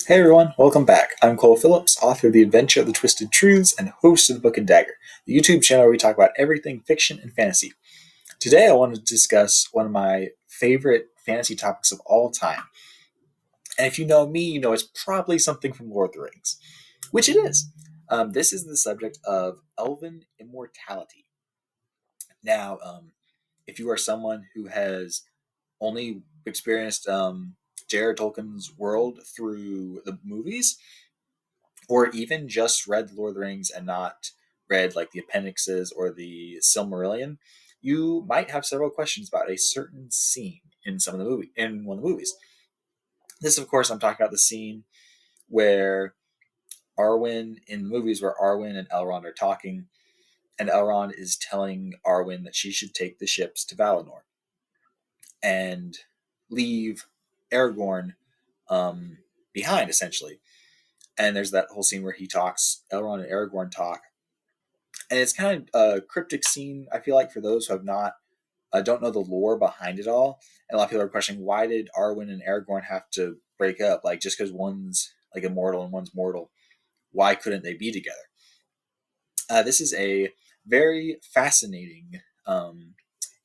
Hey everyone, welcome back. I'm Cole Phillips, author of The Adventure of the Twisted Truths and host of the Book and Dagger, the YouTube channel where we talk about everything fiction and fantasy. Today I wanted to discuss one of my favorite fantasy topics of all time. And if you know me, you know it's probably something from Lord of the Rings, which it is. This is the subject of elven immortality. Now, if you are someone who has only experienced J.R.R. Tolkien's world through the movies, or even just read Lord of the Rings and not read like the appendixes or the Silmarillion, you might have several questions about a certain scene in one of the movies. This, of course, I'm talking about the scene where Arwen in the movies where Arwen and Elrond are talking, and Elrond is telling Arwen that she should take the ships to Valinor and leave Aragorn behind, essentially. And there's that whole scene where Elrond and Aragorn talk, and it's kind of a cryptic scene. I feel like for those who have not don't know the lore behind it all, and a lot of people are questioning why did Arwen and Aragorn have to break up? Like just because one's like immortal and one's mortal, why couldn't they be together? This is a very fascinating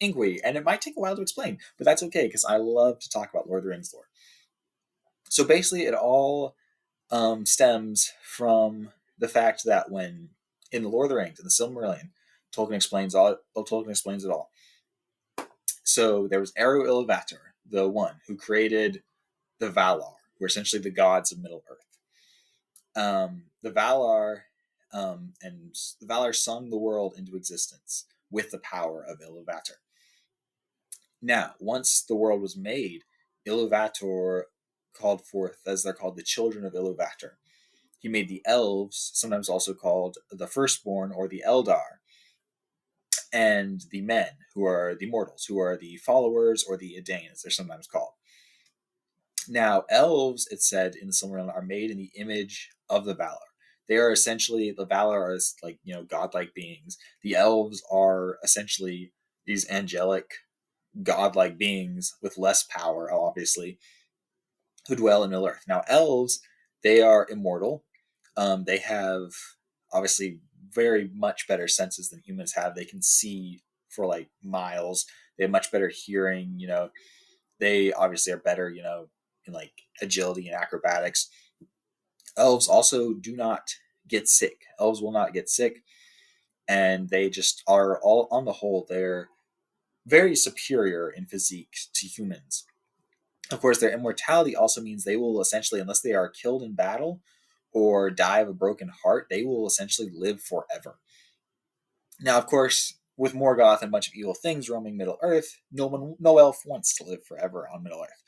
inquiry, and it might take a while to explain, but that's okay because I love to talk about Lord of the Rings lore. So basically, it all stems from the fact that when in the Lord of the Rings, in the Silmarillion, Tolkien explains it all. So there was Eru Ilúvatar, the one who created the Valar, who are essentially the gods of Middle Earth. The Valar and the Valar sung the world into existence with the power of Ilúvatar. Now, once the world was made, Ilúvatar called forth, as they're called, the children of Ilúvatar. He made the elves, sometimes also called the firstborn or the Eldar, and the men, who are the mortals, who are the followers or the Edain, as they're sometimes called. Now, elves, it's said in the Silmarillion, are made in the image of the Valar. They are essentially, the Valar are like, godlike beings. The elves are essentially these angelic, godlike beings with less power, obviously, who dwell in Middle Earth. Now, elves, they are immortal. They have obviously very much better senses than humans have. They can see for like miles. They have much better hearing. They obviously are better. In like agility and acrobatics. Elves also do not get sick. Elves will not get sick, and they just are all on the whole. They're very superior in physique to humans. Of course, their immortality also means they will essentially, unless they are killed in battle or die of a broken heart, they will essentially live forever. Now, of course, with Morgoth and a bunch of evil things roaming Middle Earth, no elf wants to live forever on Middle Earth.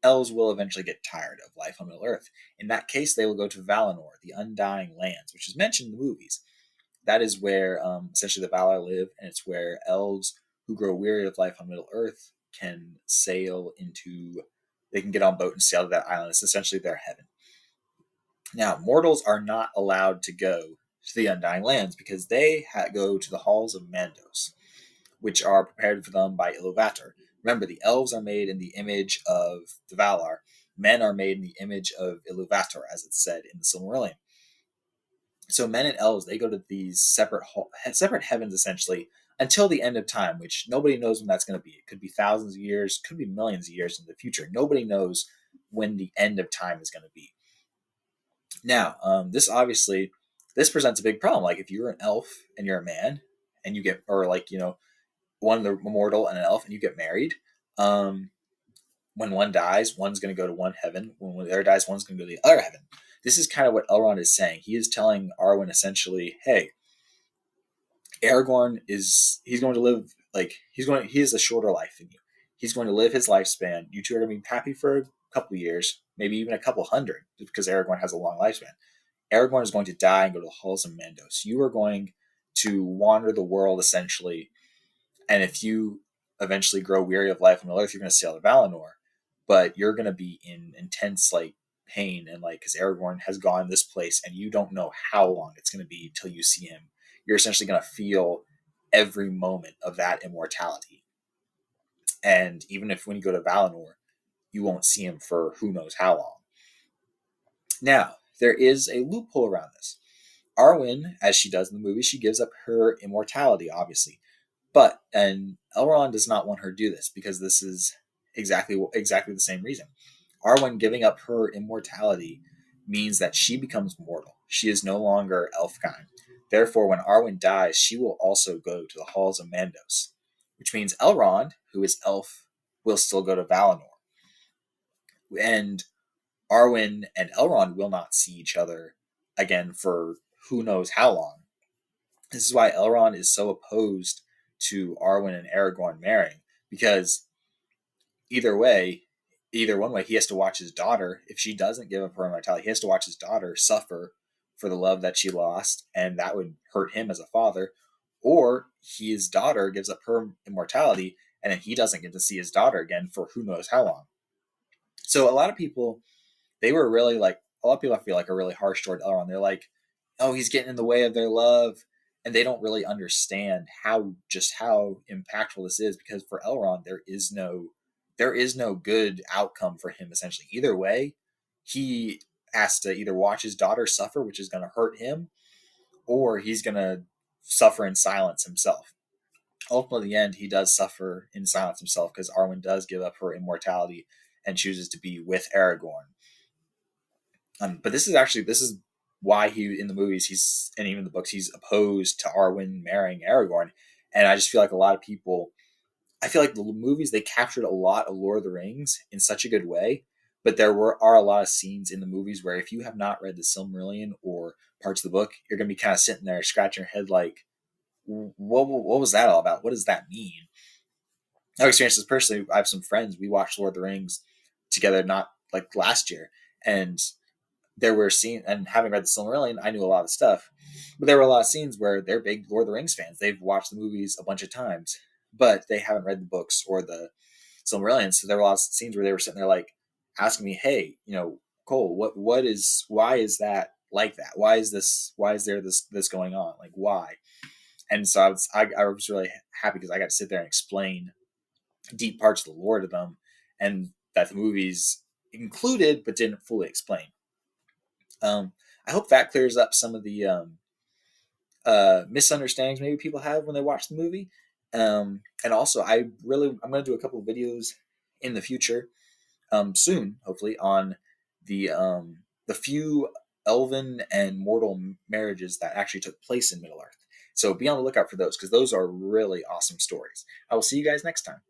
Elves will eventually get tired of life on Middle Earth. In that case, they will go to Valinor, the Undying Lands, which is mentioned in the movies. That is where essentially the Valar live, and it's where elves who grow weary of life on Middle Earth can sail into. They can get on boat and sail to that island. It's essentially their heaven. Now, mortals are not allowed to go to the Undying Lands because they go to the halls of Mandos, which are prepared for them by Ilúvatar. Remember, the elves are made in the image of the Valar. Men are made in the image of Ilúvatar, as it's said in the Silmarillion. So men and elves, they go to these separate heavens, essentially, until the end of time, which nobody knows when that's going to be. It could be thousands of years, could be millions of years in the future. Nobody knows when the end of time is going to be. Now, this presents a big problem. Like if you're an elf and you're a man, and you get, or like one of the immortal and an elf, and you get married. When one dies, one's going to go to one heaven. When the other dies, one's going to go to the other heaven. This is kind of what Elrond is saying. He is telling Arwen essentially, "Hey, he's going to live he has a shorter life than you. He's going to live his lifespan. You two are going to be happy for a couple of years, maybe even a couple hundred, because Aragorn has a long lifespan. Aragorn is going to die and go to the halls of Mandos. You are going to wander the world essentially, and if you eventually grow weary of life on the earth, you're going to sail to Valinor, but you're going to be in intense pain and because Aragorn has gone this place and you don't know how long it's going to be till you see him. You're essentially going to feel every moment of that immortality. And even if when you go to Valinor, you won't see him for who knows how long. Now, there is a loophole around this. Arwen, as she does in the movie, she gives up her immortality, obviously. And Elrond does not want her to do this because this is exactly the same reason. Arwen giving up her immortality means that she becomes mortal. She is no longer elfkind. Therefore, when Arwen dies, she will also go to the halls of Mandos, which means Elrond, who is elf, will still go to Valinor. And Arwen and Elrond will not see each other again for who knows how long. This is why Elrond is so opposed to Arwen and Aragorn marrying, because either way, either one way, he has to watch his daughter. If she doesn't give up her immortality, he has to watch his daughter suffer for the love that she lost, and that would hurt him as a father. Or his daughter gives up her immortality, and then he doesn't get to see his daughter again for who knows how long. So a lot of people, they were really like, a lot of people I feel like are really harsh toward Elrond. They're like, oh, he's getting in the way of their love, and they don't really understand how impactful this is, because for Elrond there is no good outcome for him. Essentially, either way, he has to either watch his daughter suffer, which is going to hurt him, or he's going to suffer in silence himself. Ultimately, in the end, he does suffer in silence himself because Arwen does give up her immortality and chooses to be with Aragorn. But this is why he in the movies he's and even the books he's opposed to Arwen marrying Aragorn, and I just feel like a lot of people. I feel like the movies they captured a lot of Lord of the Rings in such a good way, but are a lot of scenes in the movies where if you have not read the Silmarillion or parts of the book, you're gonna be kind of sitting there scratching your head like, what was that all about? What does that mean? I've experienced this personally. I have some friends. We watched Lord of the Rings together, not like last year, and there were scenes, and having read the Silmarillion, I knew a lot of stuff, but there were a lot of scenes where they're big Lord of the Rings fans. They've watched the movies a bunch of times, but they haven't read the books or the Silmarillion. So there were a lot of scenes where they were sitting there like asking me, "Hey, Cole, why is that like that? Why is there this going on? Like why?" And so I was really happy because I got to sit there and explain deep parts of the lore to them, and that the movies included but didn't fully explain. I hope that clears up some of the misunderstandings maybe people have when they watch the movie. And also, I'm going to do a couple of videos in the future, soon, hopefully, on the few elven and mortal marriages that actually took place in Middle Earth. So be on the lookout for those because those are really awesome stories. I will see you guys next time.